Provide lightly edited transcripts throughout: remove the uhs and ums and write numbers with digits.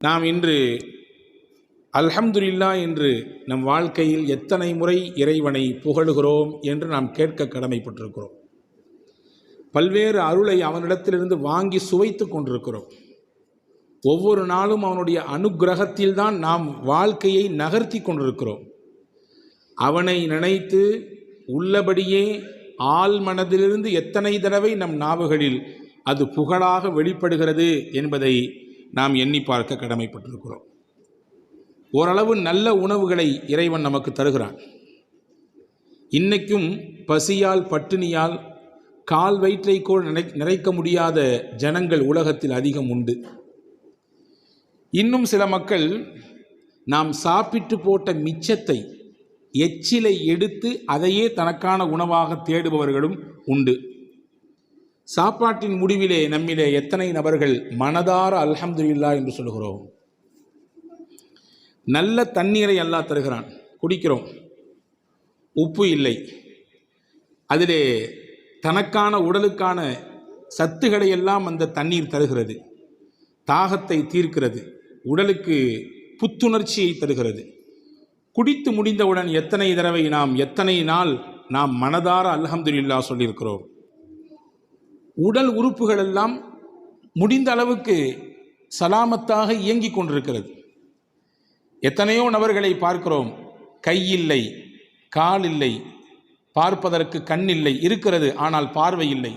நாம் இன்று அல்ஹம்துலில்லாஹ் என்று நம் வாழ்க்கையில் எத்தனை முறை இறைவனை புகழுகிறோம் என்று நாம் கேட்க கடமைப்பட்டிருக்கிறோம். பல்வேறு அருளை அவனிடத்திலிருந்து வாங்கி சுவைத்து கொண்டிருக்கிறோம். ஒவ்வொரு நாளும் அவனுடைய அனுக்கிரகத்தில்தான் நாம் வாழ்க்கையை நகர்த்தி கொண்டிருக்கிறோம். அவனை நினைத்து உள்ளபடியே ஆள் மனதிலிருந்து எத்தனை தடவை நம் நாவுகளில் அது புகழாக வெளிப்படுகிறது என்பதை நாம் எண்ணி பார்க்க கடமைப்பட்டிருக்கிறோம். ஓரளவு நல்ல உணவுகளை இறைவன் நமக்கு தருகிறான். இன்னைக்கும் பசியால் பட்டினியால் கால் வயிற்றைக்கோள் நிறைக்க முடியாத ஜனங்கள் உலகத்தில் அதிகம் உண்டு. இன்னும் சில மக்கள் நாம் சாப்பிட்டு போட்ட மிச்சத்தை எச்சிலை எடுத்து அதையே தனக்கான உணவாக தேடுபவர்களும் உண்டு. சாப்பாட்டின் முடிவிலே நம்மிலே எத்தனை நபர்கள் மனதார அல்ஹம்துலில்லாஹ் என்று சொல்கிறோம்? நல்ல தண்ணீரை அல்லாஹ் தருகிறான், குடிக்கிறோம். உப்பு இல்லை, அதிலே தனக்கான உடலுக்கான சத்துக்களை எல்லாம் அந்த தண்ணீர் தருகிறது. தாகத்தை தீர்க்கிறது, உடலுக்கு புத்துணர்ச்சியை தருகிறது. குடித்து முடிந்தவுடன் எத்தனை தடவை எத்தனை நாள் நாம் மனதார அல்ஹம்துலில்லாஹ் சொல்லியிருக்கிறோம். உடல் உறுப்புகள் எல்லாம் முடிந்த அளவுக்கு சலாமத்தாக இயங்கிக் கொண்டிருக்கிறது. எத்தனையோ நபர்களை பார்க்கிறோம், கை இல்லை, கால் இல்லை, பார்ப்பதற்கு கண் இல்லை, இருக்கிறது ஆனால் பார்வை இல்லை.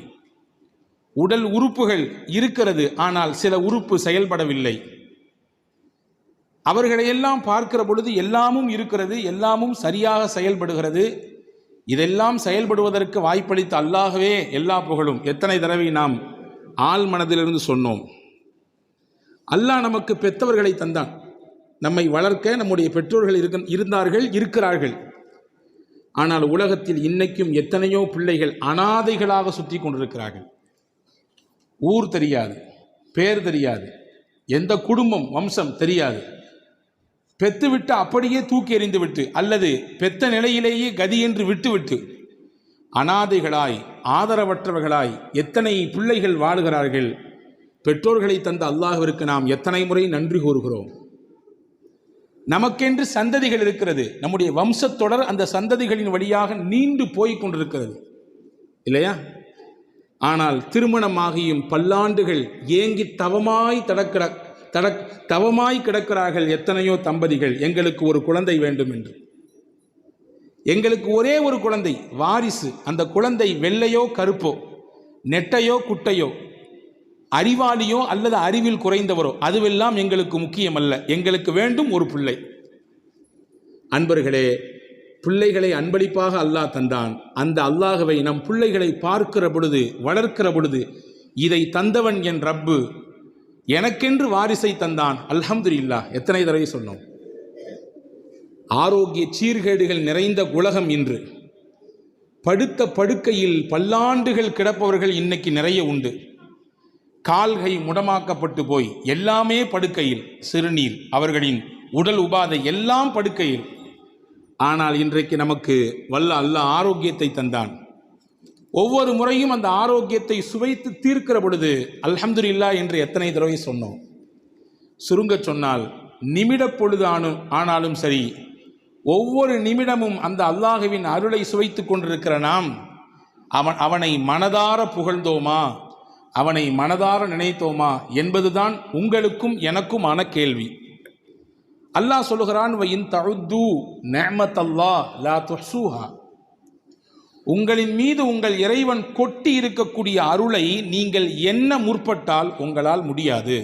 உடல் உறுப்புகள் இருக்கிறது ஆனால் சில உறுப்பு செயல்படவில்லை. அவர்களையெல்லாம் பார்க்கிற பொழுது எல்லாமும் இருக்கிறது, எல்லாமும் சரியாக செயல்படுகிறது. இதெல்லாம் செயல்படுவதற்கு வாய்ப்பளித்த அல்லாஹ்வே எல்லா புகழும். எத்தனை தடவை நாம் ஆள் மனதிலிருந்து சொன்னோம். அல்லாஹ் நமக்கு பெற்றவர்களை தந்தான், நம்மை வளர்க்க நம்முடைய பெற்றோர்கள் இருந்தார்கள், இருக்கிறார்கள். ஆனால் உலகத்தில் இன்னைக்கும் எத்தனையோ பிள்ளைகள் அனாதைகளாக சுற்றி கொண்டிருக்கிறார்கள். ஊர் தெரியாது, பேர் தெரியாது, எந்த குடும்பம் வம்சம் தெரியாது. பெத்துவிட்டு அப்படியே தூக்கி எறிந்துவிட்டு அல்லது பெத்த நிலையிலேயே கதி என்று விட்டுவிட்டு அனாதைகளாய் ஆதரவற்றவர்களாய் எத்தனை பிள்ளைகள் வாழுகிறார்கள். பெற்றோர்களை தந்த அல்லாஹ்விற்கு நாம் எத்தனை முறை நன்றி கூறுகிறோம். நமக்கென்று சந்ததிகள் இருக்கிறது, நம்முடைய வம்சத்தொடர் அந்த சந்ததிகளின் வழியாக நீண்டு போய் கொண்டிருக்கிறது இல்லையா? ஆனால் திருமணமாகியும் பல்லாண்டுகள் ஏங்கி தவமாய் கிடக்கிறார்கள் எத்தனையோ தம்பதிகள். எங்களுக்கு ஒரு குழந்தை வேண்டும் என்று, எங்களுக்கு ஒரே ஒரு குழந்தை வாரிசு. அந்த குழந்தை வெள்ளையோ கருப்போ, நெட்டையோ குட்டையோ, அறிவாளியோ அல்லது அறிவில் குறைந்தவரோ, அதுவெல்லாம் எங்களுக்கு முக்கியமல்ல. எங்களுக்கு வேண்டும் ஒரு பிள்ளை. அன்பர்களே, பிள்ளைகளை அன்பளிப்பாக அல்லாஹ் தந்தான். அந்த அல்லாஹ்வை நம் பிள்ளைகளை பார்க்கிற பொழுது, வளர்க்கிற பொழுது, இதை தந்தவன் என் ரப்பு எனக்கென்று வாரிசை தந்தான், அல்ஹம்துலில்லாஹ் எத்தனை தடவை சொன்னோம். ஆரோக்கிய சீர்கேடுகள் நிறைந்த உலகம் இன்று. படுத்த படுக்கையில் பல்லாண்டுகள் கிடப்பவர்கள் இன்னைக்கு நிறைய உண்டு. கால்கை முடமாக்கப்பட்டு போய் எல்லாமே படுக்கையில், சிறுநீர், அவர்களின் உடல் உபாதை எல்லாம் படுக்கையில். ஆனால் இன்றைக்கு நமக்கு வல்ல அல்லாஹ் ஆரோக்கியத்தை தந்தான். ஒவ்வொரு முறையும் அந்த ஆரோக்கியத்தை சுவைத்து தீர்க்கிற பொழுது அல்ஹம்துலில்லாஹ் என்று எத்தனை தடவை சொன்னோம். சுருங்க சொன்னால் நிமிட பொழுது ஆனாலும் சரி, ஒவ்வொரு நிமிடமும் அந்த அல்லாஹ்வின் அருளை சுவைத்து கொண்டிருக்கிற நாம் அவனை மனதார புகழ்ந்தோமா, அவனை மனதார நினைத்தோமா என்பதுதான் உங்களுக்கும் எனக்குமான கேள்வி. அல்லாஹ் சொல்லுகிறான், வஇன் தஉது நிஅமத்தல்லாஹ் லா துஹ்ஸூஹா. உங்களின் மீது உங்கள் இறைவன் கொட்டி இருக்கக்கூடிய அருளை நீங்கள் எண்ண முற்பட்டால் உங்களால் முடியாது.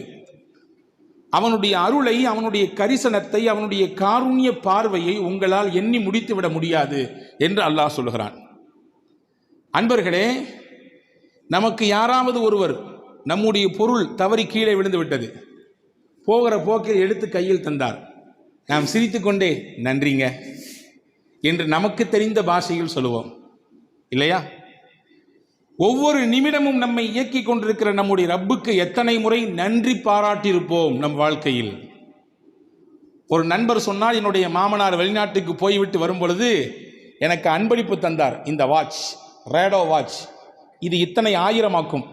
அவனுடைய அருளை, அவனுடைய கரிசனத்தை, அவனுடைய காருண்ய பார்வையை உங்களால் எண்ணி முடித்துவிட முடியாது என்று அல்லாஹ் சொல்கிறான். அன்பர்களே, நமக்கு யாராவது ஒருவர் நம்முடைய பொருள் தவறி கீழே விழுந்து விட்டது, போகிற போக்கில் எடுத்து கையில் தந்தார். நாம் சிரித்துக்கொண்டே நன்றிங்க என்று நமக்கு தெரிந்த பாஷையில் சொல்லுவோம் இல்லையா? ஒவ்வொரு நிமிடமும் நம்மை இயக்கி கொண்டிருக்கிற நம்முடைய ரப்புக்கு எத்தனை முறை நன்றி பாராட்டியிருப்போம் நம் வாழ்க்கையில். ஒரு நண்பர் சொன்னால், என்னுடைய மாமனார் வெளிநாட்டுக்கு போய்விட்டு வரும் பொழுது எனக்கு அன்பளிப்பு தந்தார். இந்த வாட்ச், ரேடோ வாட்ச், இது இத்தனை ஆயிரமாக்கும்.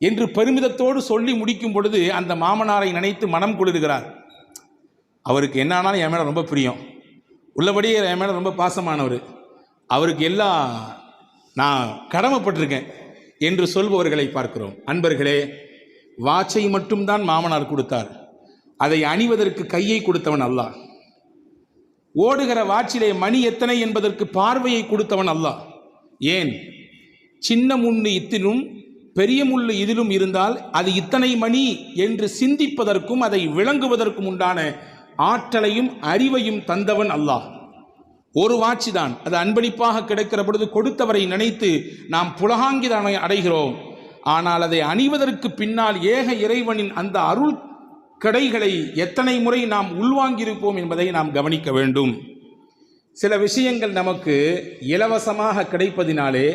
என்று பெருமிதத்தோடு சொல்லி முடிக்கும் பொழுது அந்த மாமனாரை நினைத்து மனம் குளிர்கிறார். அவருக்கு என்ன ஆனாலும் என் மேலே ரொம்ப பிரியம், உள்ளபடியே என் மேலே ரொம்ப பாசமானவர், அவருக்கு எல்லாம் நான் கடமைப்பட்டிருக்கேன் என்று சொல்பவர்களை பார்க்கிறோம். அன்பர்களே, வாட்சை மட்டும்தான் மாமனார் கொடுத்தார், அதை அணிவதற்கு கையை கொடுத்தவன் அல்லாஹ். ஓடுகிற வாட்சிலே மணி எத்தனை என்பதற்கு பார்வையை கொடுத்தவன் அல்லாஹ். ஏன், சின்ன முள்ளு இத்திலும் பெரிய முள்ளு இதிலும் இருந்தால் அது இத்தனை மணி என்று சிந்திப்பதற்கும் அதை விளங்குவதற்கும் உண்டான ஆற்றலையும் அறிவையும் தந்தவன் அல்லாஹ். ஒரு வாட்சி தான், அது அன்பளிப்பாக கிடைக்கிற பொழுது கொடுத்தவரை நினைத்து நாம் புலகாங்கிதனை அடைகிறோம். ஆனால் அதை அணிவதற்கு பின்னால் ஏக இறைவனின் அந்த அருள் கடைகளை எத்தனை முறை நாம் உள்வாங்கியிருப்போம் என்பதை நாம் கவனிக்க வேண்டும். சில விஷயங்கள் நமக்கு இலவசமாக கிடைப்பதினாலே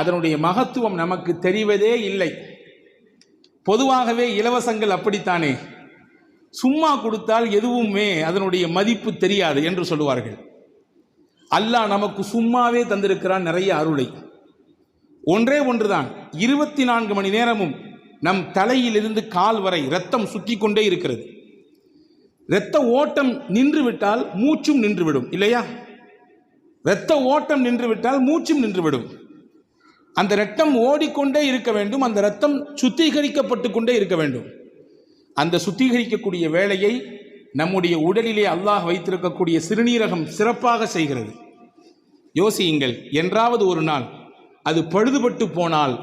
அதனுடைய மகத்துவம் நமக்கு தெரிவதே இல்லை. பொதுவாகவே இலவசங்கள் அப்படித்தானே, சும்மா கொடுத்தால் எதுவுமே அதனுடைய மதிப்பு தெரியாது என்று சொல்லுவார்கள். அல்லாஹ் நமக்கு சும்மாவே தந்திருக்கிறான் நிறைய அருளை. ஒன்றே ஒன்றுதான், 24 மணி நேரமும் நம் தலையிலிருந்து கால் வரை இரத்தம் சுற்றி கொண்டே இருக்கிறது. இரத்த ஓட்டம் நின்றுவிட்டால் மூச்சும் நின்றுவிடும் இல்லையா? இரத்த ஓட்டம் நின்றுவிட்டால் மூச்சும் நின்றுவிடும். அந்த இரத்தம் ஓடிக்கொண்டே இருக்க வேண்டும், அந்த இரத்தம் சுத்திகரிக்கப்பட்டு கொண்டே இருக்க வேண்டும். அந்த சுத்திகரிக்கக்கூடிய வேலையை நம்முடைய உடலிலே அல்லாஹ் வைத்திருக்கக்கூடிய சிறுநீரகம் சிறப்பாக செய்கிறது. யோசியுங்கள், என்றாவது ஒரு நாள் அது பழுதுபட்டு போனால்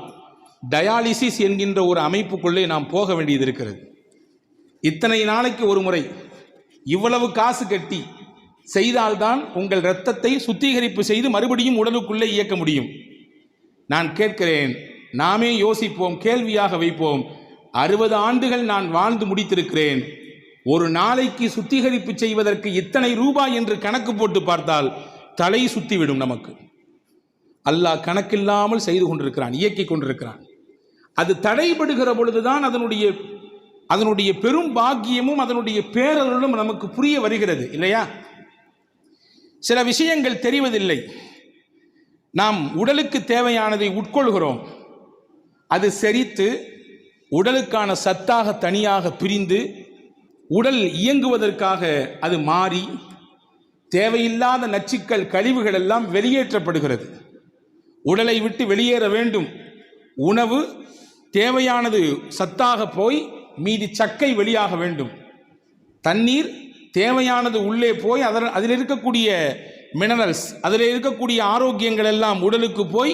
டயாலிசிஸ் என்கின்ற ஒரு அமைப்புக்குள்ளே நாம் போக வேண்டியது இருக்கிறது. இத்தனை நாளைக்கு ஒரு முறை இவ்வளவு காசு கட்டி செய்தால்தான் உங்கள் இரத்தத்தை சுத்திகரிப்பு செய்து மறுபடியும் உடலுக்குள்ளே இயக்க முடியும். நான் கேட்கிறேன், நாமே யோசிப்போம், கேள்வியாக வைப்போம். 60 ஆண்டுகள் நான் வாழ்ந்து முடித்திருக்கிறேன், ஒரு நாளைக்கு சுத்திகரிப்பு செய்வதற்கு இத்தனை ரூபாய் என்று கணக்கு போட்டு பார்த்தால் தலை சுத்திவிடும் நமக்கு. அல்லாஹ் கணக்கில்லாமல் செய்து கொண்டிருக்கிறான், இயக்கி கொண்டிருக்கிறான். அது தடைபடுகிற பொழுதுதான் அதனுடைய பெரும் பாக்கியமும் அதனுடைய பேரருளும் நமக்கு புரிய வருகிறது இல்லையா? சில விஷயங்கள் தெரிவதில்லை. நாம் உடலுக்கு தேவையானதை உட்கொள்கிறோம், அது செரித்து உடலுக்கான சத்தாக தனியாக பிரிந்து உடல் இயங்குவதற்காக அது மாறி தேவையில்லாத நச்சுக்கள் கழிவுகள் எல்லாம் வெளியேற்றப்படுகிறது. உடலை விட்டு வெளியேற வேண்டும். உணவு தேவையானது சத்தாக போய் மீதி சக்கை வெளியாக வேண்டும். தண்ணீர் தேவையானது உள்ளே போய் அதில் இருக்கக்கூடிய மினரல்ஸ், அதில் இருக்கக்கூடிய ஆரோக்கியங்கள் எல்லாம் உடலுக்கு போய்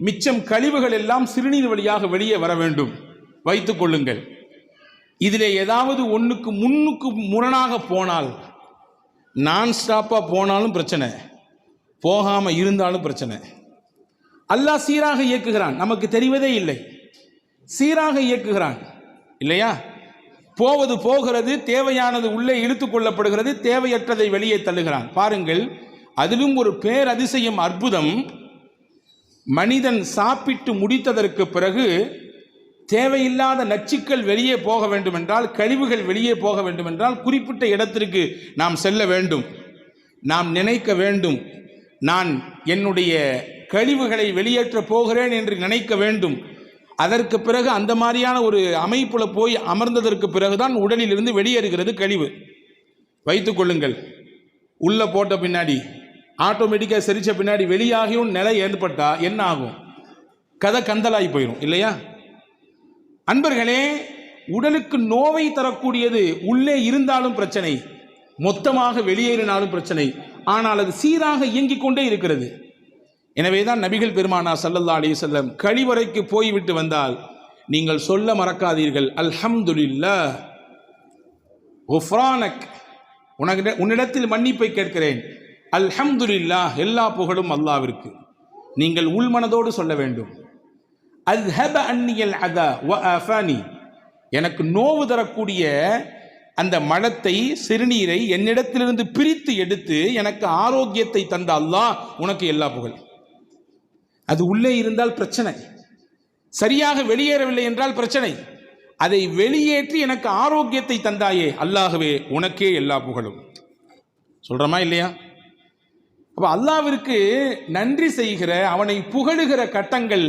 மிச்சம் கழிவுகள் எல்லாம் சிறுநீர் வழியாக வெளியே வர வேண்டும். வைத்துக் கொள்ளுங்கள், இதில் ஏதாவது ஒன்றுக்கு முன்னுக்கு முரணாக போனால், நான் ஸ்டாப்பாக போனாலும் பிரச்சனை, போகாமல் இருந்தாலும் பிரச்சனை. அல்லாஹ் சீராக இயக்குகிறான், நமக்கு தெரிவதே இல்லை. சீராக இயக்குகிறான் இல்லையா? போவது போகிறது, தேவையானது உள்ளே இழுத்து கொள்ளப்படுகிறது, தேவையற்றதை வெளியே தள்ளுகிறான். பாருங்கள், அதிலும் ஒரு பேரதிசயம், அற்புதம். மனிதன் சாப்பிட்டு முடித்ததற்கு பிறகு தேவையில்லாத நச்சுக்கள் வெளியே போக வேண்டும் என்றால், கழிவுகள் வெளியே போக வேண்டும் என்றால் குறிப்பிட்ட இடத்திற்கு நாம் செல்ல வேண்டும். நாம் நினைக்க வேண்டும், நான் என்னுடைய கழிவுகளை வெளியேற்ற போகிறேன் என்று நினைக்க வேண்டும். அதற்கு பிறகு அந்த மாதிரியான ஒரு அமைப்புல போய் அமர்ந்ததற்கு பிறகுதான் உடலிலிருந்து வெளியேறுகிறது கழிவு. வைத்துக் கொள்ளுங்கள், உள்ள போட்ட பின்னாடி ஆட்டோமேட்டிக்காக செரிச்ச பின்னாடி வெளியாகியும் நிலை ஏற்பட்டா என்ன ஆகும்? கதை கந்தலாகி போயிடும் இல்லையா? அன்பர்களே, உடலுக்கு நோவை தரக்கூடியது உள்ளே இருந்தாலும் பிரச்சனை, மொத்தமாக வெளியேறினாலும் பிரச்சனை. ஆனால் அது சீராக இயங்கிக் கொண்டே இருக்கிறது. எனவேதான் நபிகள் பெருமானார் ஸல்லல்லாஹு அலைஹி வஸல்லம் கழிவறைக்கு போய்விட்டு வந்தால் நீங்கள் சொல்ல மறக்காதீர்கள், அல்ஹம்துலில்லாஹ் குஃப்ரானக், உன்னிடத்தில் மன்னிப்பை கேட்கிறேன், அல்ஹம்துலில்லாஹ், எல்லா புகழும் அல்லாஹ்விற்கு. நீங்கள் உள்மனதோடு சொல்ல வேண்டும். அஸ்ஹப அன்னியல் அதா வ ஆஃபானி, எனக்கு நோவு தரக்கூடிய அந்த மலத்தை, சிறுநீரை என்னிடத்திலிருந்து பிரித்து எடுத்து எனக்கு ஆரோக்கியத்தை தந்த அல்லாஹ், உனக்கு எல்லா புகழ். அது உள்ளே இருந்தால் பிரச்சனை, சரியாக வெளியேறவில்லை என்றால் பிரச்சனை. அதை வெளியேற்றி எனக்கு ஆரோக்கியத்தை தந்தாயே அல்லாஹ்வே, உனக்கே எல்லா புகழும். சொல்றோமா இல்லையா? அப்ப அல்லாஹ்விற்கு நன்றி செய்கிற, அவனை புகழுகிற கட்டங்கள்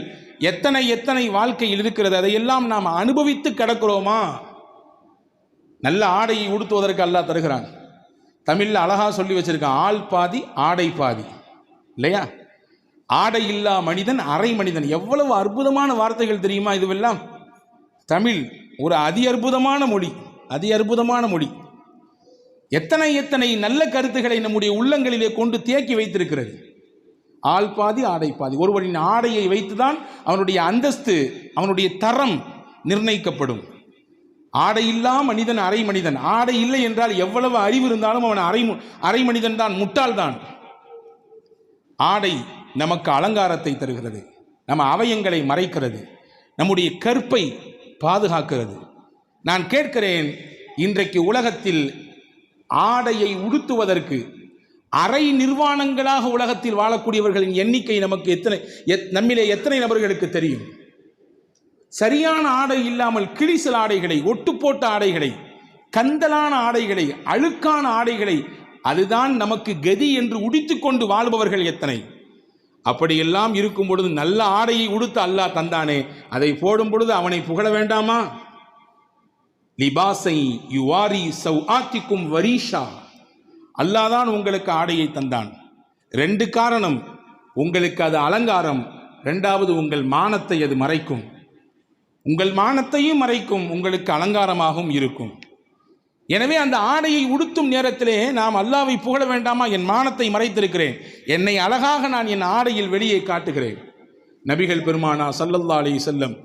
எத்தனை எத்தனை வாழ்க்கையில் இருக்கிறது, அதையெல்லாம் நாம் அனுபவித்து கிடக்கிறோமா? நல்ல ஆடையை உடுத்துவதற்கு அல்லாஹ் தருகிறான். தமிழில் அழகா சொல்லி வச்சிருக்கான், ஆள் பாதி ஆடை பாதி, இல்லையா? ஆடை இல்லா மனிதன் அரை மனிதன். எவ்வளவு அற்புதமான வார்த்தைகள் தெரியுமா? இதுவெல்லாம் தமிழ் ஒரு அதி அற்புதமான மொழி, அதி அற்புதமான மொழி. எத்தனை எத்தனை நல்ல கருத்துக்களை நம்முடைய உள்ளங்களிலே கொண்டு தேக்கி வைத்திருக்கிறது. ஆள் பாதி ஆடை பாதி. ஒருவரின் ஆடையை வைத்துதான் அவனுடைய அந்தஸ்து, அவனுடைய தரம் நிர்ணயிக்கப்படும். ஆடை இல்லா மனிதன் அரை மனிதன். ஆடை இல்லை என்றால் எவ்வளவு அறிவு இருந்தாலும் அவன் அரை மனிதன் தான், முட்டாள்தான். ஆடை நமக்கு அலங்காரத்தை தருகிறது, நம்ம அவயங்களை மறைக்கிறது, நம்முடைய கற்பை பாதுகாக்கிறது. நான் கேட்கிறேன், இன்றைக்கு உலகத்தில் ஆடையை உடுத்துவதற்கு அரை நிர்வாணங்களாக உலகத்தில் வாழக்கூடியவர்களின் எண்ணிக்கை நமக்கு நம்மிலே எத்தனை நபர்களுக்கு தெரியும்? சரியான ஆடை இல்லாமல் கிழிசல் ஆடைகளை, ஒட்டுப்போட்ட ஆடைகளை, கந்தலான ஆடைகளை, அழுக்கான ஆடைகளை, அதுதான் நமக்கு கதி என்று உடித்துக்கொண்டு வாழ்பவர்கள் எத்தனை? அப்படியெல்லாம் இருக்கும் பொழுது நல்ல ஆடையை உடுத்து அல்லாஹ் தந்தானே, அதை போடும் பொழுது அவனை புகழ வேண்டாமா? லிபாசை யுவாரி சௌஆத்திக்கும் வரீஷா. அல்லாஹ் தான் உங்களுக்கு ஆடையை தந்தான். 2 காரணம், உங்களுக்கு அது அலங்காரம், 2வது உங்கள் மானத்தை அது மறைக்கும். உங்கள் மானத்தையும் மறைக்கும், உங்களுக்கு அலங்காரமாகவும் இருக்கும். எனவே அந்த ஆடையை உடுத்தும் நேரத்திலே நாம் அல்லாஹ்வை புகழ வேண்டாமா? என் மானத்தை மறைத்திருக்கிறேன், என்னை அழகாக நான் என் ஆடையில் வெளியே காட்டுகிறேன். நபிகள் பெருமானா ஸல்லல்லாஹு அலைஹி வஸல்லம்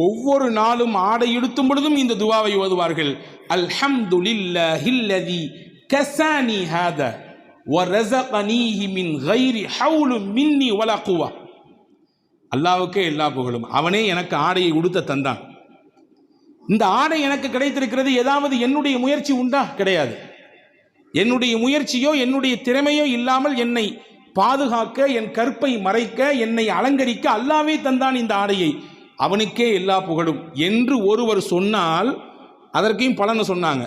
ஒவ்வொரு நாளும் ஆடை உடுத்தும் பொழுதும் இந்த துஆவை ஓதுவார்கள். அல்ஹம்துலில்லாஹில்லதி கஸானி ஹாதா வ ரஸகனீஹி மின் கைரி ஹவுலு மின்னி வலா குவா. அல்லாஹ்வுக்கே எல்லா புகழும், அவனே எனக்கு ஆடையை உடுத்த தந்தான். இந்த ஆடை எனக்கு கிடைத்திருக்கிறது, ஏதாவது என்னுடைய முயற்சி உண்டா? கிடையாது. என்னுடைய முயற்சியோ என்னுடைய திறமையோ இல்லாமல் என்னை பாதுகாக்க, என் கற்பை மறைக்க, என்னை அலங்கரிக்க அல்லாஹ்வே தந்தான் இந்த ஆடையை, அவனுக்கே எல்லா புகழும் என்று ஒருவர் சொன்னால் அதற்கையும் பலன்னு சொன்னாங்க.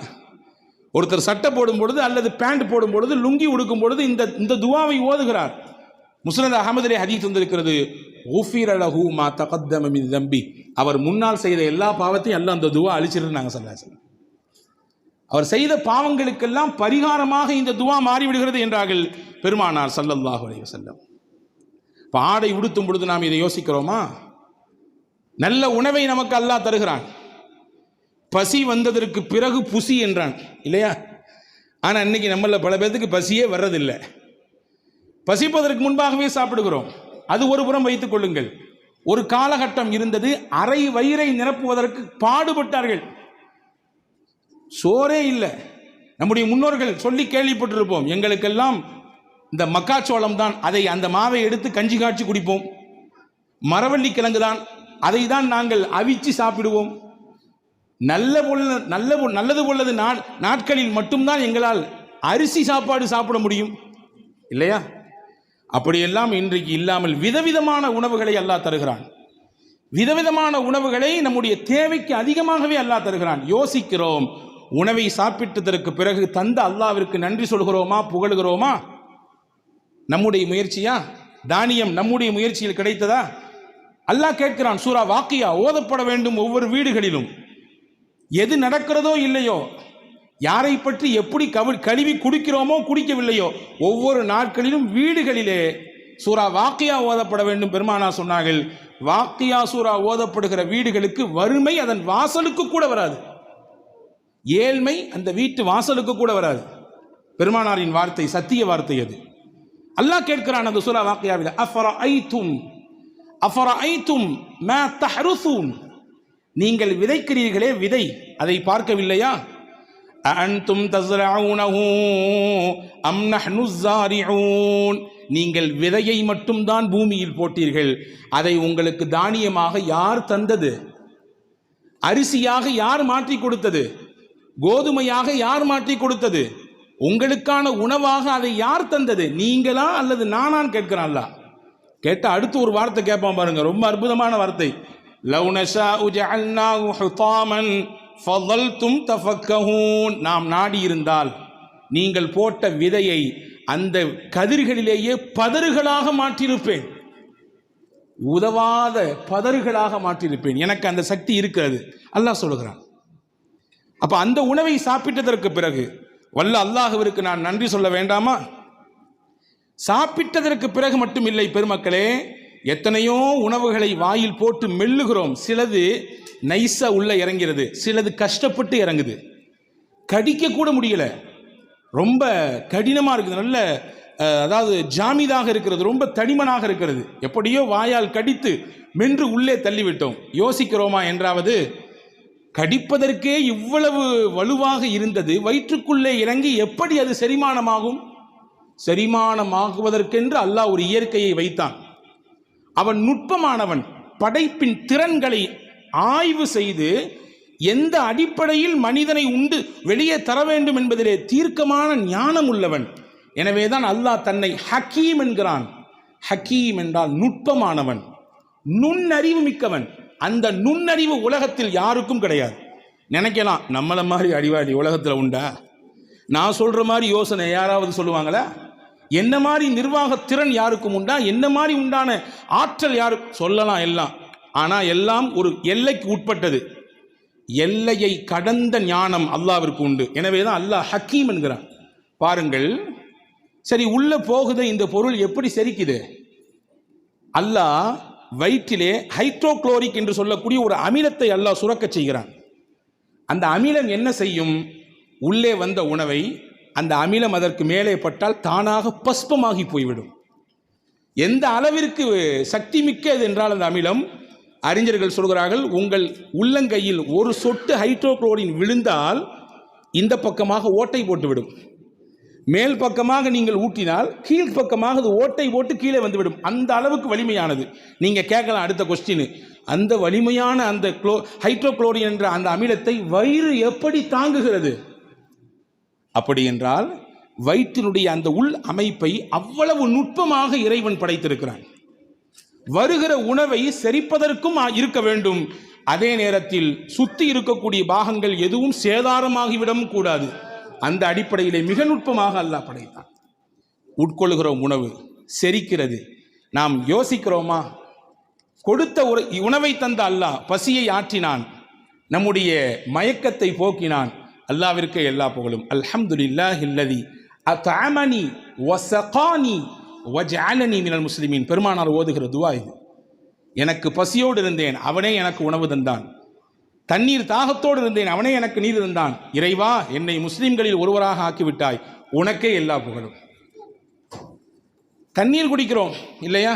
ஒருத்தர் சட்டை போடும் பொழுது அல்லது பேண்ட் போடும் பொழுது, லுங்கி உடுக்கும் பொழுது இந்த துஆவை ஓதுகிறார். முஸ்னத் அஹமதிலே ஹதீஸ் வந்திருக்கிறது, உஃபிர லஹு மா தகத்தம மின் தம்பி. அவர் முன்னால் செய்த எல்லா பாவத்தையும் அல்லாஹ் அந்த துஆ அழிச்சிருந்தாங்க ஸல்லல்லாஹு அலைஹி வஸல்லம். அவர் செய்த பாவங்களுக்கெல்லாம் பரிகாரமாக இந்த துஆ மாறிவிடுகிறது என்றார்கள் பெருமானார் ஸல்லல்லாஹு அலைஹி வஸல்லம். இப்போ ஆடை உடுத்தும் பொழுது நாம் இதை யோசிக்கிறோமா? நல்ல உணவை நமக்கு அல்லாஹ் தருகிறான். பசி வந்ததற்கு பிறகு புசி என்றான், இல்லையா? ஆனால் இன்னைக்கு நம்மள பல பேருக்கு பசியே வர்றதில்லை. பசிப்பதற்கு முன்பாகவே சாப்பிடுகிறோம். அது ஒரு புறம் வைத்துக் கொள்ளுங்கள். ஒரு காலகட்டம் இருந்தது, அரை வயிறை நிரப்புவதற்கு பாடுபட்டார்கள். சோறே இல்லை. நம்முடைய முன்னோர்கள் சொல்லி கேள்விப்பட்டிருப்போம், எங்களுக்கெல்லாம் இந்த மக்காச்சோளம் தான், அந்த மாவை எடுத்து கஞ்சி காய்ச்சி குடிப்போம். மரவள்ளி கிழங்கு தான், அதை தான் நாங்கள் அவிச்சு சாப்பிடுவோம். நல்லது போலது நாட்களில் மட்டும்தான் எங்களால் அரிசி சாப்பாடு சாப்பிட முடியும், இல்லையா? அப்படியெல்லாம் இன்றைக்கு இல்லாமல் விதவிதமான உணவுகளை அல்லாஹ் தருகிறான். விதவிதமான உணவுகளை நம்முடைய தேவைக்கு அதிகமாகவே அல்லாஹ் தருகிறான். யோசிக்கிறோம், உணவை சாப்பிட்டதற்கு பிறகு தந்த அல்லாஹ்விற்கு நன்றி சொல்கிறோமா, புகழுகிறோமா? நம்முடைய முயற்சியா? தானியம் நம்முடைய முயற்சியில் கிடைத்ததா? அல்லாஹ் கேட்கிறான், சூரா வாக்கியா ஓதப்பட வேண்டும் ஒவ்வொரு வீடுகளிலும். எது நடக்கிறதோ இல்லையோ, யாரை பற்றி எப்படி கழுவி குடிக்கிறோமோ குடிக்கவில்லையோ, ஒவ்வொரு நாட்களிலும் வீடுகளிலே சூரா வாக்கியா ஓதப்பட வேண்டும். பெருமானா சொன்னார்கள், வாக்கியா சூரா ஓதப்படுகிற வீடுகளுக்கு வறுமை அதன் வாசலுக்கு கூட வராது, ஏழ்மை அந்த வீட்டு வாசலுக்கு கூட வராது. பெருமானாரின் வார்த்தை, சத்திய வார்த்தை அது. அல்லாஹ் கேட்கிறான் அந்த சூரா வாக்கியாவில், அஃபரஐதும் மா தஹ்ருஸூன், நீங்கள் விதைக்கிறீர்களே விதை, அதை பார்க்கவில்லையா? அன்தும் தஸ்ரஊனஹு அம் நஹ்னு ஸாரிஊன், நீங்கள் விதையை மட்டும்தான் பூமியில் போட்டீர்கள், அதை உங்களுக்கு தானியமாக யார் தந்தது? அரிசியாக யார் மாற்றி கொடுத்தது? கோதுமையாக யார் மாற்றி கொடுத்தது? உங்களுக்கான உணவாக அதை யார் தந்தது? நீங்களா அல்லது நானான்னு கேட்கிறான் அல்லாஹ். கேட்ட அடுத்து ஒரு வார்த்தை கேட்பான் பாருங்க, ரொம்ப அற்புதமான வார்த்தை. லவ் நஷாஉ ஜஅல்னாஹு ஹுதாமன் ஃபதல்தும் தஃபக்கஹூன், நாம் நாடி இருந்தால் நீங்கள் போட்ட விதையை அந்த கதிர்களிலேயே பதறுகளாக மாற்றியிருப்பேன். உதவாத பதறுகளாக மாற்றியிருப்பேன். எனக்கு அந்த சக்தி இருக்கிறது அல்லாஹ் சொல்லுகிறான். அப்ப அந்த உணவை சாப்பிட்டதற்கு பிறகு வல்ல அல்லாஹ்விற்கு நான் நன்றி சொல்ல வேண்டாமா? சாப்பிட்டதற்கு பிறகு மட்டும் இல்லை பெருமக்களே, எத்தனையோ உணவுகளை வாயில் போட்டு மெல்லுகிறோம். சிலது நைஸா உள்ள இறங்கிறது, சிலது கஷ்டப்பட்டு இறங்குது, கடிக்க கூட முடியல, ரொம்ப கடினமா இருக்குது, நல்ல அதாவது ஜாமீதாக இருக்கிறது, ரொம்ப தடிமனாக இருக்கிறது. எப்படியோ வாயால் கடித்து மென்று உள்ளே தள்ளிவிட்டோம். யோசிக்கிறோமா என்றாவது? கடிப்பதற்கே இவ்வளவு வலுவாக இருந்தது, வயிற்றுக்குள்ளே இறங்கி எப்படி அது செரிமானமாகும்? செரிமானமாகுவதற்கென்று அல்லாஹ் ஒரு இயற்கையை வைத்தான். அவன் நுட்பமானவன். படைப்பின் திறன்களை ஆய்வு செய்து எந்த அடிப்படையில் மனிதனை உண்டு வெளியே தர வேண்டும் என்பதிலே தீர்க்கமான ஞானம் உள்ளவன். எனவேதான் அல்லாஹ் தன்னை ஹக்கீம் என்கிறான். ஹக்கீம் என்றால் நுட்பமானவன், நுண்ணறிவு மிக்கவன். அந்த நுண்ணறிவு உலகத்தில் யாருக்கும் கிடையாது. நினைக்கலாம் நம்மளை மாதிரி அறிவாளி உலகத்தில் உண்டா? நான் சொல்ற மாதிரி யோசனை யாராவது சொல்லுவாங்களா? என்ன மாதிரி நிர்வாக திறன் யாருக்கும் உண்டா? என்ன மாதிரி உண்டான ஆற்றல் யாருக்கு சொல்லலாம்? எல்லாம். ஆனால் எல்லாம் ஒரு எல்லைக்கு உட்பட்டது. எல்லையை கடந்த ஞானம் அல்லாஹ்விற்கு உண்டு. எனவே தான் அல்லாஹ் ஹக்கீம் என்கிறான். பாருங்கள், சரி உள்ள போகுது இந்த பொருள் எப்படி செரிக்குது? அல்லாஹ் வயிற்றிலே ஹைட்ரோக்ளோரிக் என்று சொல்லக்கூடிய ஒரு அமிலத்தை அல்லாஹ் சுரக்க செய்கிறான். அந்த அமிலம் என்ன செய்யும்? உள்ளே வந்த உணவை அந்த அமிலம் அதற்கு மேலே பட்டால் தானாக பஸ்பமாகி போய்விடும். எந்த அளவிற்கு சக்தி மிக்கது என்றால் அந்த அமிலம், அறிஞர்கள் சொல்கிறார்கள், உங்கள் உள்ளங்கையில் ஒரு சொட்டு ஹைட்ரோக்ளோரின் விழுந்தால் இந்த பக்கமாக ஓட்டை போட்டுவிடும். மேல் பக்கமாக நீங்கள் ஊட்டினால் கீழ் பக்கமாக அது ஓட்டை போட்டு கீழே வந்துவிடும். அந்த அளவுக்கு வலிமையானது. நீங்கள் கேட்கலாம் அடுத்த கொஸ்டின், அந்த வலிமையான அந்த ஹைட்ரோக்ளோரின் என்ற அந்த அமிலத்தை வயிறு எப்படி தாங்குகிறது? அப்படி என்றால் வயிற்றினுடைய அந்த உள் அமைப்பை அவ்வளவு நுட்பமாக இறைவன் படைத்திருக்கிறான். வருகிற உணவை செரிப்பதற்கும் இருக்க வேண்டும். அதே நேரத்தில் சுத்தி இருக்கக்கூடிய பாகங்கள் எதுவும் சேதாரமாகிவிடவும் கூடாது. அந்த அடிப்படையிலே மிக நுட்பமாக அல்லாஹ் படைத்தான். உட்கொள்கிற உணவு செரிக்கிறது. நாம் யோசிக்கிறோமா? கொடுத்த ஒரு உணவை தந்த அல்லாஹ் பசியை ஆற்றினான், நம்முடைய மயக்கத்தை போக்கினான். அல்லாஹ்விற்கு எல்லா புகழும். அல்ஹம்துலில்லாஹில்லதி அத்அமனி வஸகானி வஜஅலனி மினல் முஸ்லிமீன். பெருமானார் ஓதுகிற துஆ இது. எனக்கு பசியோடு இருந்தேன், அவனே எனக்கு உணவு தந்தான். தண்ணீர் தாகத்தோடு இருந்தேன், அவனே எனக்கு நீர் தந்தான். இறைவா, என்னை முஸ்லிம்களில் ஒருவராக ஆக்கிவிட்டாய், உனக்கே எல்லா புகழும். தண்ணீர் குடிக்கிறோம் இல்லையா?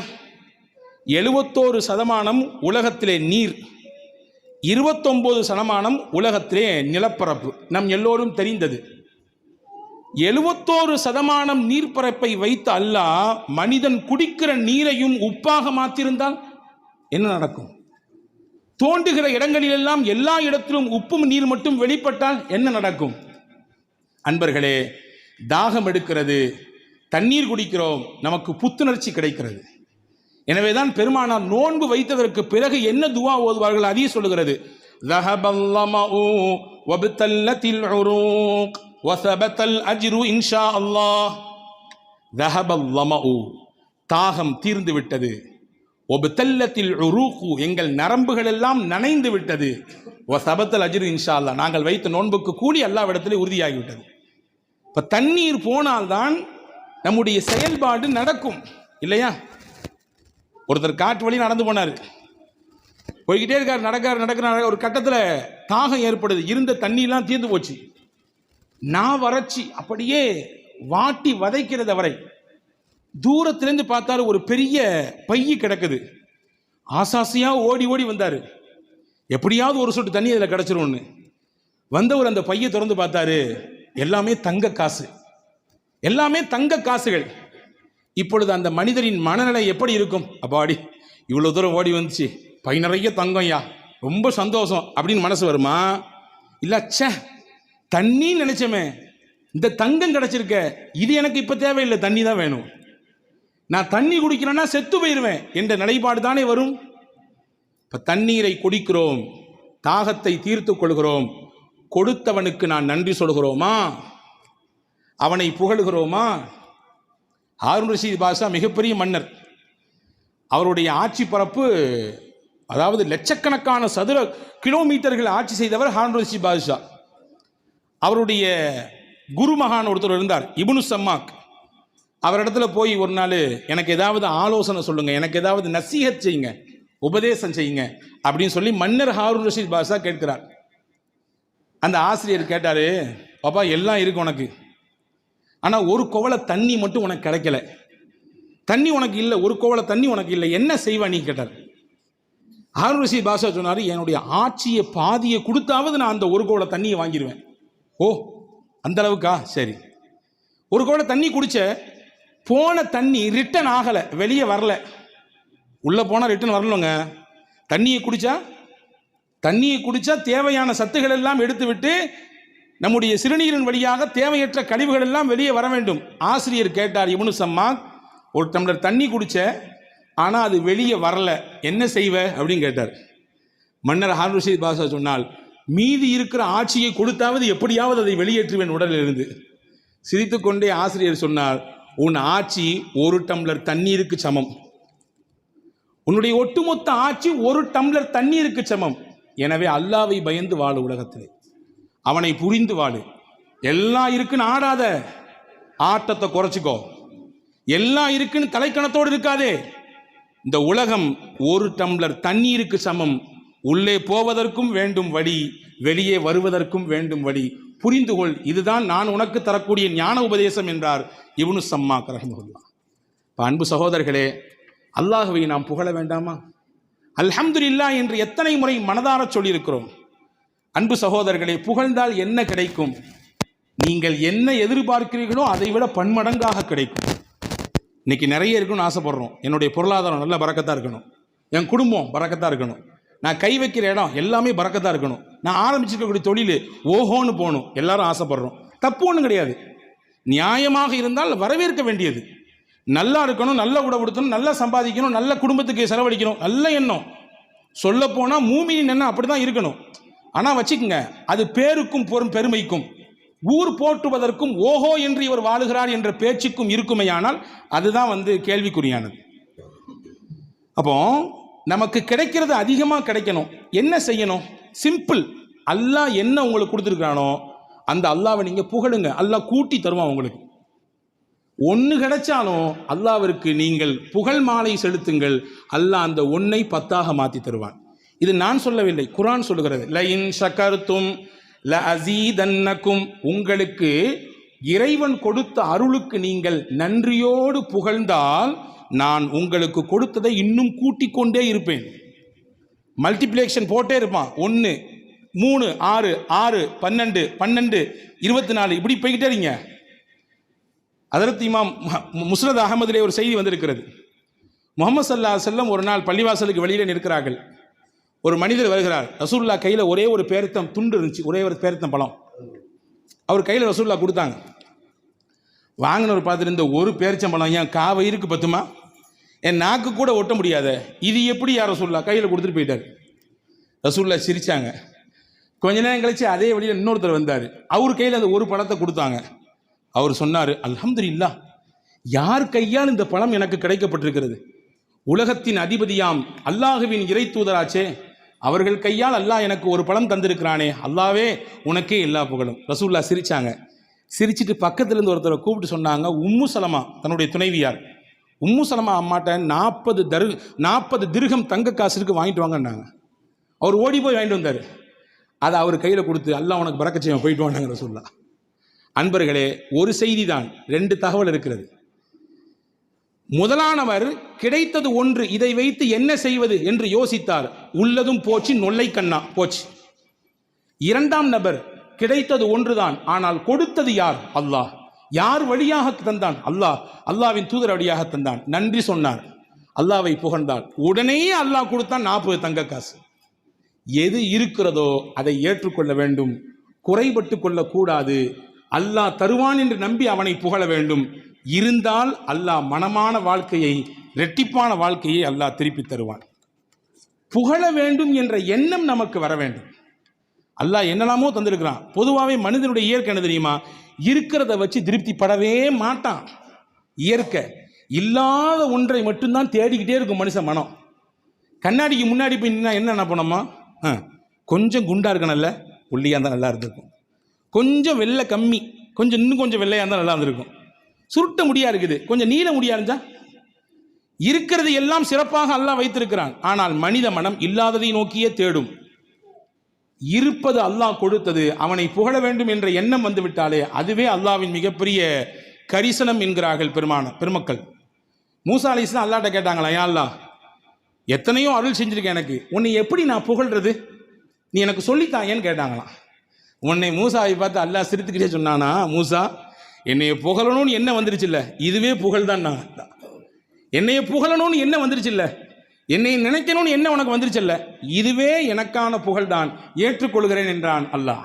71% உலகத்திலே நீர், 29% உலகத்திலே நிலப்பரப்பு. நம் எல்லோரும் தெரிந்தது. 71% நீர்ப்பரப்பை வைத்து அல்லாஹ் மனிதன் குடிக்கிற நீரையும் உப்பாக மாற்றிருந்தால் என்ன நடக்கும்? தோண்டுகிற இடங்களிலெல்லாம் எல்லா இடத்திலும் உப்பும் நீர் மட்டும் வெளிப்பட்டால் என்ன நடக்கும்? அன்பர்களே, தாகம் எடுக்கிறது, தண்ணீர் குடிக்கிறோம், நமக்கு புத்துணர்ச்சி கிடைக்கிறது. எனவேதான் பெருமானார் நோன்பு வைத்ததற்கு பிறகு என்ன துஆ ஓதுவார்கள்? அதையும் சொல்லுகிறது. ذهبالظمأ وابتلت العروق وثبت الأجر إن شاء الله. ذهب الظمأ, தாகம் தீர்ந்து விட்டது. وابتلت العروق, எங்கள் நரம்புகள் எல்லாம் நனைந்து விட்டது. وثبت الأجر إن شاء الله, நாங்கள் வைத்த நோன்புக்கு கூலி அல்லாஹ்விடத்திலே உறுதியாகிவிட்டது. இப்ப தண்ணீர் போனால்தான் நம்முடைய செயல்பாடு நடக்கும் இல்லையா? ஒருத்தர் காட்டு வழி நடந்து போனார், போய்கிட்டே இருக்கார், நடக்கிற ஒரு கட்டத்தில் தாகம் ஏற்படுது. இருந்த தண்ணியெல்லாம் தீர்ந்து போச்சு. நான் வறட்சி அப்படியே வாட்டி வதைக்கிறது. அவரை தூரத்திலிருந்து பார்த்தாரு, ஒரு பெரிய பைய கிடக்குது. ஆசாசியா ஓடி ஓடி வந்தார், எப்படியாவது ஒரு சொட்டு தண்ணி அதில் கிடச்சிரும்னு. வந்தவர் அந்த பையை திறந்து பார்த்தாரு, எல்லாமே தங்க காசு, எல்லாமே தங்க காசுகள். இப்பொழுது அந்த மனிதரின் மனநிலை எப்படி இருக்கும்? அப்பாடி, இவ்வளோ தூரம் ஓடி வந்துச்சு, பை நிறைய தங்கம்யா, ரொம்ப சந்தோஷம் அப்படின்னு மனசு வருமா? இல்லை, ச்சே தண்ணி நினைச்சமே, இந்த தங்கம் கிடைச்சிருக்க, இது எனக்கு இப்போ தேவையில்லை, தண்ணி தான் வேணும், நான் தண்ணி குடிக்கிறேன்னா செத்து போயிடுவேன் என்ற நிலைப்பாடு தானே வரும். இப்போ தண்ணீரை குடிக்கிறோம், தாகத்தை தீர்த்து கொள்கிறோம், கொடுத்தவனுக்கு நான் நன்றி சொல்கிறோமா? அவனை புகழுகிறோமா? ஹாரூன் ரஷீத் பாஷா மிகப்பெரிய மன்னர். அவருடைய ஆட்சி பரப்பு, அதாவது லட்சக்கணக்கான சதுர கிலோமீட்டர்கள் ஆட்சி செய்தவர் ஹாரூன் ரஷீத் பாதுஷா. அவருடைய குருமகான் ஒருத்தர் இருந்தார், இப்னு சம்மாக். அவரிடத்துல போய் ஒரு நாள், எனக்கு ஏதாவது ஆலோசனை சொல்லுங்க, எனக்கு ஏதாவது நசீஹத் செய்யுங்க, உபதேசம் செய்யுங்க அப்படின்னு சொல்லி மன்னர் ஹாரூன் ரஷீத் பாதுஷா கேட்கிறார். அந்த ஆசிரியர் கேட்டாரு, பாப்பா எல்லாம் இருக்கு உனக்கு, ஆனால் ஒரு குவளை தண்ணி மட்டும் உனக்கு கிடைக்கல, தண்ணி உனக்கு இல்லை, ஒரு குவளை தண்ணி உனக்கு இல்லை, என்ன செய்வா நீ கேட்டார். ஹாரூன் ரஷீத் பாதுஷா சொன்னார், என்னுடைய ஆட்சியை பாதியை கொடுத்தாவது நான் அந்த ஒரு குவளை தண்ணியை வாங்கிடுவேன். ஓ அந்த அளவுக்கா, சரி. ஒரு குவளை தண்ணி குடிச்ச, போன தண்ணி ரிட்டர்ன் ஆகலை, வெளியே வரல. உள்ளே போனால் ரிட்டர்ன் வரலங்க. தண்ணியை குடிச்சா தேவையான சத்துக்கள் எல்லாம் எடுத்து விட்டு நம்முடைய சிறுநீரின் வழியாக தேவையற்ற கழிவுகள் எல்லாம் வெளியே வர வேண்டும். ஆசிரியர் கேட்டார், இப்னு சம்மாக், ஒரு டம்ளர் தண்ணி குடிச்ச, ஆனால் அது வெளியே வரல, என்ன செய்வ அப்படின்னு கேட்டார். மன்னர் ஹாரூன் ரஷீத் பாதுஷா சொன்னால், மீதி இருக்கிற ஆட்சியை கொடுத்தாவது எப்படியாவது அதை வெளியேற்றுவேன் உடலில் இருந்து. சிரித்துக்கொண்டே ஆசிரியர் சொன்னார், உன் ஆட்சி ஒரு டம்ளர் தண்ணீருக்கு சமம், உன்னுடைய ஒட்டுமொத்த ஆட்சி ஒரு டம்ளர் தண்ணீருக்கு சமம். எனவே அல்லாவை பயந்து வாழு, உலகத்திலே அவனை புரிந்து வாழு. எல்லாம் இருக்குன்னு ஆடாத, ஆட்டத்தை குறைச்சிக்கோ. எல்லாம் இருக்குன்னு தலைக்கணத்தோடு இருக்காதே. இந்த உலகம் ஒரு டம்ளர் தண்ணீருக்கு சமம். உள்ளே போவதற்கும் வேண்டும் வழி, வெளியே வருவதற்கும் வேண்டும் வழி. புரிந்து கொள், இதுதான் நான் உனக்கு தரக்கூடிய ஞான உபதேசம் என்றார் இப்னு சம்மாக் ரஹ்மத்துல்லாஹ். அன்பு சகோதரர்களே, அல்லாஹ்வை நாம் புகழ வேண்டாமா? அல்ஹம்துலில்லாஹ் என்று எத்தனை முறை மனதார சொல்லியிருக்கிறோம். அன்பு சகோதரர்களே, புகழ்ந்தால் என்ன கிடைக்கும்? நீங்கள் என்ன எதிர்பார்க்கிறீர்களோ அதை விட பன்மடங்காக கிடைக்கும். இன்னைக்கு நிறைய இருக்குன்னு ஆசைப்படுறோம். என்னுடைய பொருளாதாரம் நல்ல பரக்கத்தாக இருக்கணும், என் குடும்பம் பரக்கத்தாக இருக்கணும், நான் கை வைக்கிற இடம் எல்லாமே பரக்கத்தாக இருக்கணும், நான் ஆரம்பிச்சிருக்கக்கூடிய தொழில் ஓஹோன்னு போகணும், எல்லாரும் ஆசைப்படுறோம். தப்பு ஒன்றும் கிடையாது. நியாயமாக இருந்தால் வரவேற்க வேண்டியது. நல்லா இருக்கணும், நல்ல உடம்புடுத்தணும், நல்லா சம்பாதிக்கணும், நல்ல குடும்பத்துக்கு செலவழிக்கணும், நல்ல எண்ணம். சொல்லப்போனால் மூமியின் எண்ணம் அப்படி தான் இருக்கணும். ஆனால் வச்சுக்கோங்க, அது பேருக்கும் பெருமைக்கும், ஊர் போற்றுவதற்கும் ஓஹோ என்று இவர் வாழுகிறார் என்ற பேச்சுக்கும் இருக்குமையானால் அதுதான் கேள்விக்குறியானது. அப்போ நமக்கு கிடைக்கிறது அதிகமாக கிடைக்கணும். என்ன செய்யணும்? சிம்பிள். அல்லாஹ் என்ன உங்களுக்கு கொடுத்துருக்கானோ அந்த அல்லாவை நீங்கள் புகழுங்க, அல்லாஹ் கூட்டி தருவான் உங்களுக்கு. ஒன்று கிடைச்சாலும் அல்லாவிற்கு நீங்கள் புகழ் மாலை செலுத்துங்கள், அல்லாஹ் அந்த ஒன்றை 10ஆக மாற்றி தருவான். இது நான் சொல்லவில்லை, குர்ஆன் சொல்லுகிறது. லஇன் ஷகர்தும் லஅஸீதன்னகும், உங்களுக்கு இறைவன் கொடுத்த அருளுக்கு நீங்கள் நன்றியோடு புகழ்ந்தால் நான் உங்களுக்கு கொடுத்ததை இன்னும் கூட்டிக் கொண்டே இருப்பேன். மல்டிப்ளிகேஷன் போட்டே இருப்பான். 1 3 6 6 12 12 24 இப்படி போய்கிட்டே இருங்க. ஹதரத் இமாம் முஸ்னத் அஹமதிலே ஒரு செய்தி வந்திருக்கிறது. முஹம்மது ஸல்லல்லாஹு அலைஹி வஸல்லம் ஒரு நாள் பள்ளிவாசலுக்கு வெளியில் நிற்கிறார்கள். ஒரு மனிதர் வருகிறார். ரசூலுல்லாஹ் கையில் ஒரே ஒரு பேரித்தம் துண்டு இருந்துச்சு, ஒரே ஒரு பேரித்தம் பழம். அவர் கையில் ரசூலுல்லாஹ் கொடுத்தாங்க. வாங்கினவர் பார்த்துட்டு, இந்த ஒரு பேரிச்சம்பழம் ஏன் காவயிருக்கு பத்துமா, என் நாக்கு கூட ஒட்ட முடியாத, இது எப்படி யார் ரசூலுல்லாஹ் கையில் கொடுத்துட்டு போயிட்டார். ரசூலுல்லாஹ் சிரிச்சாங்க. கொஞ்ச நேரம் கழிச்சு அதே வழியில் இன்னொருத்தர் வந்தார். அவர் கையில் அந்த ஒரு பழத்தை கொடுத்தாங்க. அவர் சொன்னார், அல்ஹம்துலில்லாஹ், யார் கையால் இந்த பழம் எனக்கு கிடைக்கப்பட்டிருக்கிறது? உலகத்தின் அதிபதியாம் அல்லாஹுவின் இறை தூதராச்சே, அவர்கள் கையால் அல்லாஹ் எனக்கு ஒரு பழம் தந்திருக்கிறானே, அல்லாவே உனக்கே எல்லா புகழும். ரசூலுல்லாஹ் சிரிச்சாங்க. சிரிச்சிட்டு பக்கத்துல இருந்து ஒருத்தரை கூப்பிட்டு சொன்னாங்க, உம்மு சலமா, தன்னுடைய துணைவியார், உம்மு சலமா அம்மாட்ட 40 திர்ஹம் தங்க காசுக்கு வாங்கிட்டு வாங்கன்னாங்க. அவர் ஓடி போய் வாங்கிட்டு வந்தார். அதை அவர் கையில் கொடுத்து, அல்லாஹ் உனக்கு பரக்கத் செய்வான், போயிட்டு வாங்க ரசூலுல்லாஹ். அன்பர்களே, ஒரு செய்தி தான், 2 தகவல் இருக்கிறது. முதலானவர் கிடைத்தது ஒன்று, இதை வைத்து என்ன செய்வது என்று யோசித்தார். உள்ளதும் போச்சு, நொல்லை கண்ணா போச்சு. 2ஆம் நபர் கிடைத்தது ஒன்றுதான், ஆனால் கொடுத்தது யார்? அல்லாஹ். யார் வழியாக தந்தான்? அல்லாஹ். அல்லாஹ்வின் தூதர் வழியாக தந்தான். நன்றி சொன்னார், அல்லாஹ்வை புகழ்ந்தார். உடனே அல்லாஹ் கொடுத்தான் 40 தங்க காசு. எது இருக்கிறதோ அதை ஏற்றுக்கொள்ள வேண்டும், குறைபட்டு கொள்ளக்கூடாது. அல்லாஹ் தருவான் என்று நம்பி அவனை புகழ வேண்டும். இருந்தால் அல்லாஹ் மனமான வாழ்க்கையை, இரட்டிப்பான வாழ்க்கையை அல்லாஹ் திருப்பி தருவான். புகழ வேண்டும் என்ற எண்ணம் நமக்கு வர வேண்டும். அல்லாஹ் என்னெல்லாமோ தந்திருக்கிறான். பொதுவாகவே மனிதனுடைய இயற்கை என்ன தெரியுமா? இருக்கிறத வச்சு திருப்தி படவே மாட்டான். இயற்கை இல்லாத ஒன்றை மட்டும்தான் தேடிக்கிட்டே இருக்கும் மனுஷன் மனம். கண்ணாடிக்கு முன்னாடி போய் நின்னா என்ன பண்ணோமா, கொஞ்சம் குண்டா இருக்கணும்ல, ஒல்லியாக இருந்தால் நல்லா இருந்திருக்கும். கொஞ்சம் வெள்ளை கம்மி, கொஞ்சம் இன்னும் கொஞ்சம் வெள்ளையாக இருந்தால் நல்லா இருந்திருக்கும். சுருட்ட முடியா இருக்குது, கொஞ்சம் நீள முடியா இருந்தா. இருக்கிறது எல்லாம் சிறப்பாக அல்லாஹ் வைத்திருக்கிறான். ஆனால் மனித மனம் இல்லாததை நோக்கியே தேடும். இருப்பது அல்லாஹ் கொடுத்தது, அவனை புகழ வேண்டும் என்ற எண்ணம் வந்து விட்டாலே அதுவே அல்லாஹ்வின் மிகப்பெரிய கரிசனம் என்கிறார்கள் பெருமக்கள். மூசா அலைஹிஸ்ஸலாம் அல்லாஹ்ட்ட கேட்டாங்களா, யா அல்லாஹ், எத்தனையோ அருள் செஞ்சிருக்கேன், எனக்கு உன்னை எப்படி நான் புகழ்றது, நீ எனக்கு சொல்லித்தாயேன்னு கேட்டாங்களாம். உன்னை மூசாவை பார்த்து அல்லாஹ் சிரித்துக்கிட்டே சொன்னானா, மூசா, என்னைய புகழணும்னு என்ன வந்துருச்சு இல்லை, இதுவே புகழ் தான். என்னைய புகழணும்னு என்ன வந்துருச்சு இல்லை, என்னை நினைக்கணும்னு என்ன உனக்கு வந்துருச்சல்ல, இதுவே எனக்கான புகழ் தான், ஏற்றுக்கொள்கிறேன் என்றான் அல்லாஹ்.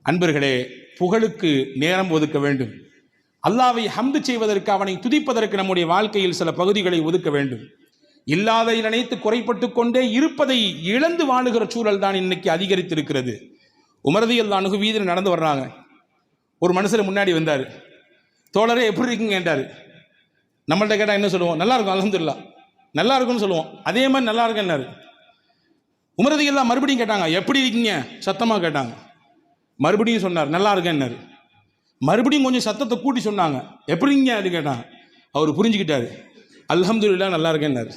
அன்பர்களே, புகழுக்கு நேரம் ஒதுக்க வேண்டும். அல்லாஹ்வை ஹம்து செய்வதற்கு, அவனை துதிப்பதற்கு நம்முடைய வாழ்க்கையில் சில பகுதிகளை ஒதுக்க வேண்டும். இல்லாதை நினைத்து குறைப்பட்டு கொண்டே இருப்பதை இழந்து வாழுகிற சூழல் தான் இன்னைக்கு அதிகரித்திருக்கிறது. உமர் ரலியல்லாஹு அன்ஹு வீதியில் நடந்து வர்றாங்க. ஒரு மனுஷர் முன்னாடி வந்தார். தோழரே எப்படி இருக்கீங்க கேட்டார். நம்மள்ட்ட கேட்டால் என்ன சொல்லுவோம், நல்லா இருக்கும் அல்ஹம்துலில்லாஹ், நல்லா இருக்குன்னு சொல்லுவோம். அதே மாதிரி நல்லா இருக்கேன்னாரு. உமர் ரலியல்லாஹு மறுபடியும் கேட்டாங்க, எப்படி இருக்கீங்க, சத்தமாக கேட்டாங்க. மறுபடியும் சொன்னார், நல்லா இருக்கேன்னாரு. மறுபடியும் கொஞ்சம் சத்தத்தை கூட்டி சொன்னாங்க, எப்படிங்க அது கேட்டாங்க. அவர் புரிஞ்சுக்கிட்டாரு, அல்ஹம்துலில்லாஹ் நல்லா இருக்கேன்னாரு.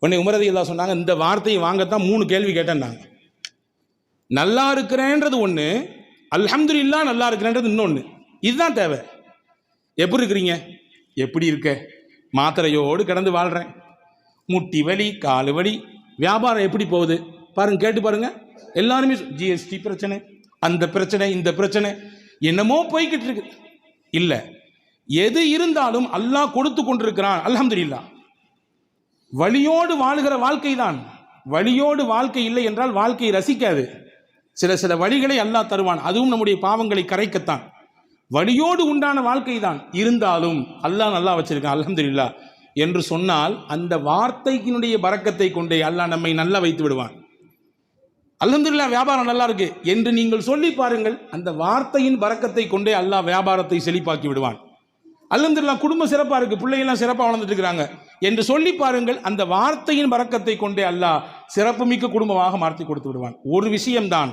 உடனே உமர் ரலியல்லாஹு சொன்னாங்க, இந்த வார்த்தையை வாங்கத்தான் 3 கேள்வி கேட்டேன்னாங்க. நல்லா இருக்கிறேன்றது ஒன்று, அல்ஹம்துலில்லாஹ் நல்லா இருக்கிறேன்றது இன்னொன்று. இதுதான் தேவை. எப்படி இருக்கிறீங்க, எப்படி இருக்க, மாத்திரையோடு கடந்து வாழ்கிறேன், முட்டி வலி காலு வலி, வியாபாரம் எப்படி போகுது பாருங்க, கேட்டு பாருங்க. எல்லாருமே ஜிஎஸ்டி பிரச்சனை, அந்த பிரச்சனை, இந்த பிரச்சனை, என்னமோ போய்கிட்டு இருக்கு. இல்லை, எது இருந்தாலும் அல்லாஹ் கொடுத்து கொண்டிருக்கிறான், அல்ஹம்துலில்லாஹ். வலியோடு வாழுகிற வாழ்க்கை தான். வலியோடு வாழ்க்கை இல்லை என்றால் வாழ்க்கையை ரசிக்காது. சில வழிகளை அல்லாஹ் தருவான், அதுவும் நம்முடைய பாவங்களை கரைக்கத்தான். வலியோடு உண்டான வாழ்க்கை தான் இருந்தாலும் அல்லாஹ் நல்லா வச்சிருக்கான் அல்ஹம்துலில்லாஹ் என்று சொன்னால் அந்த வார்த்தைக்கினுடைய பரக்கத்தை கொண்டே அல்லாஹ் நம்மை நல்லா வைத்து விடுவான். அல்ஹம்துலில்லாஹ் வியாபாரம் நல்லா இருக்கு என்று நீங்கள் சொல்லி பாருங்கள், அந்த வார்த்தையின் பரக்கத்தை கொண்டே அல்லாஹ் வியாபாரத்தை செழிப்பாக்கி விடுவான். அல்ஹம்துலில்லாஹ் குடும்பம் சிறப்பாக இருக்கு, பிள்ளைகள்லாம் சிறப்பாக வளர்ந்துட்டு இருக்கிறாங்க என்று சொல்லி பாருங்கள், அந்த வார்த்தையின் பரக்கத்தை கொண்டே அல்லாஹ் சிறப்புமிக்க குடும்பமாக மாற்றி கொடுத்து விடுவான். ஒரு விஷயம்தான்,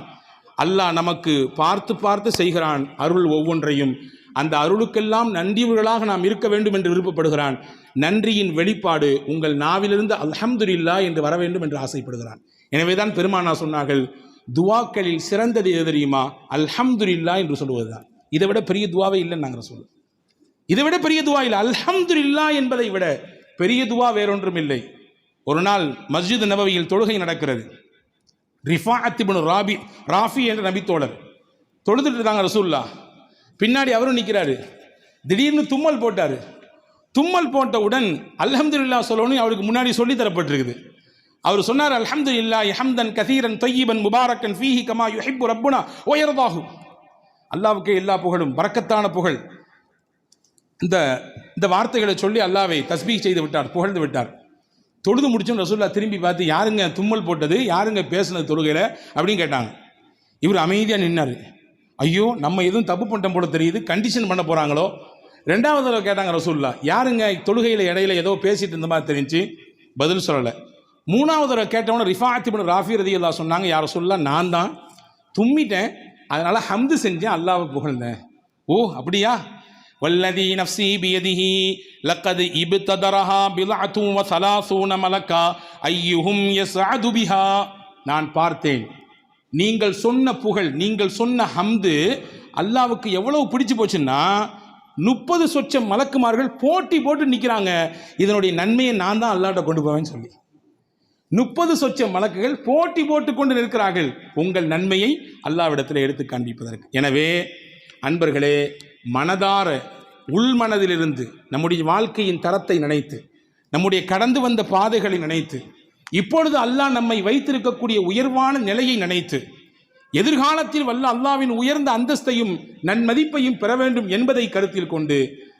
அல்லாஹ் நமக்கு பார்த்து பார்த்து செய்கிறான் அருள் ஒவ்வொன்றையும். அந்த அருளுக்கெல்லாம் நன்றியவர்களாக நாம் இருக்க வேண்டும் என்று விருப்பப்படுகிறான். நன்றியின் வெளிப்பாடு உங்கள் நாவிலிருந்து அல்ஹம்துலில்லாஹ் என்று வர வேண்டும் என்று ஆசைப்படுகிறான். எனவேதான் பெருமானார் சொன்னார்கள், துவாக்களில் சிறந்தது எது தெரியுமா, அல்ஹம்துலில்லாஹ் என்று சொல்லுவதுதான். இதை விட பெரிய துவாவே இல்லைன்னு நாங்கள் சொல்லுவோம். இதை விட பெரிய துவா இல்லை, அல்ஹம்துலில்லாஹ் என்பதை விட பெரிய துவா வேறொன்றும் இல்லை. ஒரு நாள் மஸ்ஜித் நபவியில் தொழுகை நடக்கிறது. ரிஃபாஅத் இப்னு ராஃபி என்ற நபித்தோழர் தொழுதுட்டு இருக்காங்க ரசூலுல்லாஹ். பின்னாடி அவரும் நிற்கிறாரு. திடீர்னு தும்மல் போட்டார். தும்மல் போட்டவுடன் அல்ஹம்துலில்லாஹ் சொல்லணும் அவருக்கு முன்னாடி சொல்லி தரப்பட்டிருக்குது. அவர் சொன்னார், அல்ஹம்துலில்லாஹி ஹம்தன் கதீரன் தய்யிபன் முபாரக்கன் ஃபீஹி கமா யுஹிப்பு ரப்புனா வ யர்தாஹு. அல்லாஹ்வுக்கே எல்லா புகழும், பரக்கத்தான புகழ். இந்த வார்த்தைகளை சொல்லி அல்லாஹ்வை தஸ்பீஹ் செய்து விட்டார், புகழ்ந்து விட்டார். தொழுது முடிச்சோன்னு ரசூலுல்லாஹ் திரும்பி பார்த்து, யாருங்க தும்மல் போட்டது, யாருங்க பேசுனது தொழுகையில் அப்படின்னு கேட்டாங்க. இவர் அமைதியாக நின்னார். ஐயோ, நம்ம எதுவும் தப்பு பண்ணிட்டோம் போல தெரியுது, கண்டிஷன் பண்ண போகிறாங்களோ. 2வது தடவை கேட்டாங்க ரசூலுல்லாஹ், யாருங்க தொழுகையில் இடையில ஏதோ பேசிட்டு இருந்த மாதிரி தெரிஞ்சு, பதில் சொல்லலை. 3வது தடவை கேட்டவன ரிஃபாஅத் இப்னு ராஃபி ரலியல்லாஹு சொன்னாங்க, யார் ரசூலுல்லாஹ், நான் தான் தும்மிட்டேன், அதனால் ஹம்து செஞ்சேன், அல்லாஹ்வை புகழ்ந்தேன். ஓ அப்படியா, வல்லதி நஃப்ஸி பியதிஹி லக்கத் இப்ததரஹா பில்அத்து வ ஸலாஸூன மலக்கா ஐயுஹும் யஸ்அது பிஹா. நான் பார்த்தேன், நீங்கள் சொன்ன புகழ், நீங்கள் சொன்ன ஹம்து அல்லாஹ்வுக்கு எவ்வளவு பிடிச்சு போச்சுன்னா 30 சொச்சம் மலக்குமார்கள் போட்டி போட்டு நிற்கிறாங்க, இதனுடைய நன்மையை நான் தான் அல்லாஹ்ட்ட கொண்டு போவேன்னு சொல்லி. 30 சொச்சம் மலக்குகள் போட்டி போட்டு கொண்டு நிற்கிறார்கள் உங்கள் நன்மையை அல்லாஹ்விடத்தில் எடுத்து காண்பிப்பதற்கு. எனவே அன்பர்களே, மனதார உள்மனதிலிருந்து நம்முடைய வாழ்க்கையின் தரத்தை நினைத்து, நம்முடைய கடந்து வந்த பாதைகளை நினைத்து, இப்பொழுது அல்லாஹ் நம்மை வைத்திருக்கக்கூடிய உயர்வான நிலையை நினைத்து, எதிர்காலத்தில் வல்ல அல்லாஹ்வின் உயர்ந்த அந்தஸ்தையும் நன்மதிப்பையும் பெற வேண்டும் என்பதை கருத்தில் கொண்டு